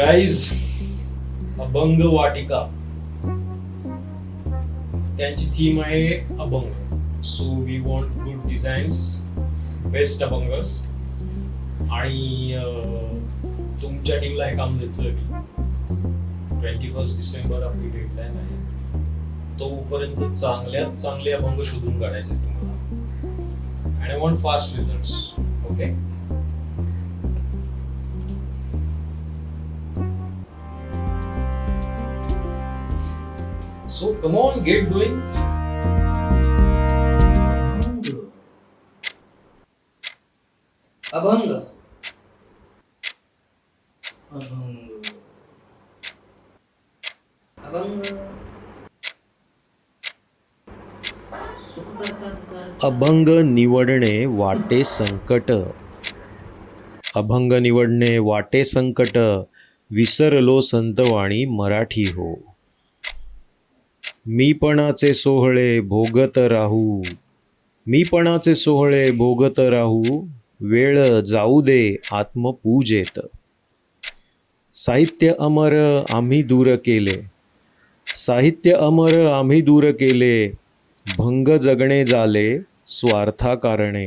Guys, अभंग वाटिका त्यांची theme आहे अभंग. So we want good designs, best abhangs. आणि तुमच्या टीमला हे काम देतोय मी. 21 डिसेंबर आपली डेडलाईन आहे. तोपर्यंत चांगल्यात चांगले अभंग शोधून काढायचे तुम्हाला. आणि I want fast results. Okay, so come on, get going. अभंग अभंग अभंग सुख करता दुःख. अभंग निवडणे वाटे संकट. अभंग निवडणे वाटे संकट. विसरलो संतवाणी मराठी हो. मीपणाचे सोहळे भोगत राहू. मीपणाचे सोहळे भोगत राहू. वेळ जाऊ दे आत्मपूजेत. साहित्य अमर आम्ही दूर केले. साहित्य अमर आम्ही दूर केले. भंग जगणे झाले स्वार्था कारणे.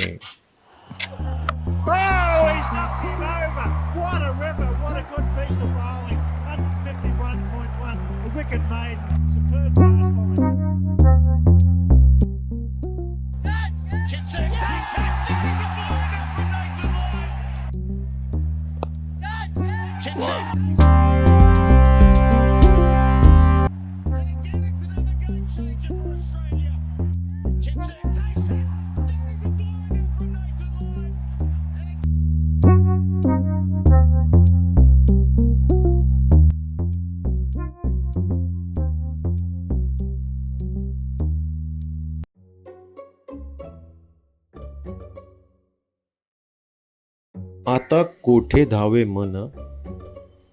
आता कोठे धावे मन.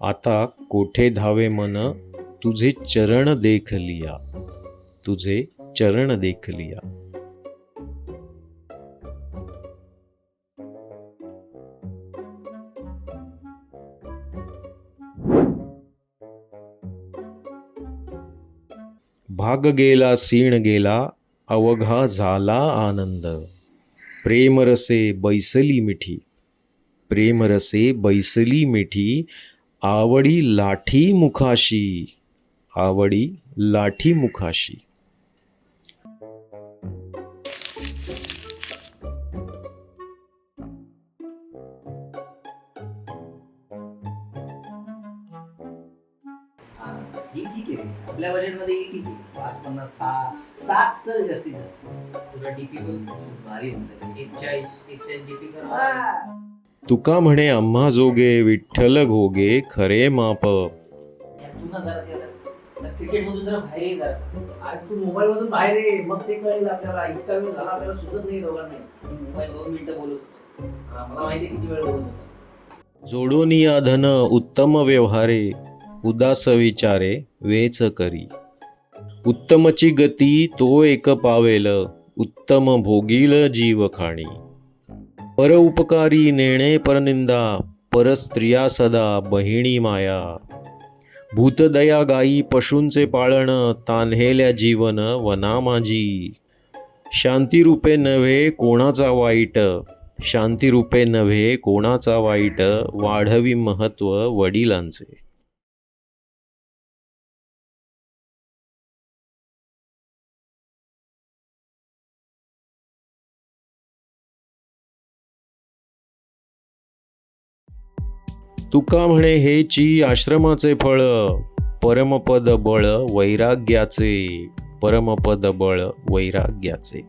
आता कोठे धावे मन. तुझे चरण देख लिया. तुझे चरण देख लिया. भाग गेला सीण गेला. अवघा झाला आनंद. प्रेमरसे बैसली मिठी. प्रेमरसे बैसली मिठी. आवडी लाठी मुखाशी. आवडी लाठी मुखाशी. ही ठीक आहे रे, आपल्या बजेटमध्ये ही ठीक आहे. 550 7 तर जास्तीत जास्त. तुला डीपी बस भारी म्हणतात. 41 डीपी कर. तुका म्हणे आम्हा जोगे विठ्ठल घोगे खरे माप. पुन्हा जरा क्रिकेट मधून जरा बाहेर ये जरा. आज तू मोबाईल मधून बाहेर ये, मग ते कळेल आपल्याला. इतका वेळ झाला आपल्याला सुचत नाही दोघांना. मोबाईल 2 मिनिटं बोलत होतो. मला माहिती किती वेळ बोलत होतो. जोडोनिया धन उत्तम व्यवहारे. उदास विचारे वेच करी. उत्तमची गती तो एक पावेल. उत्तम भोगील जीव खाणी. पर उपकारी नेणे परनिंदा. परस्त्रिया सदा बहिणी माया. भूतदया गाई पशूंचे पाळण. तान्हेल्या जीवन वना माझी. शांतिरूपे नव्हे कोणाचा वाईट. शांतिरूपे नव्हे कोणाचा वाईट. वाढवी महत्व वडिलांचे. तुका म्हणे हेची आश्रमाचे फळ. परमपद बळ वैराग्याचे. परमपद बळ वैराग्याचे.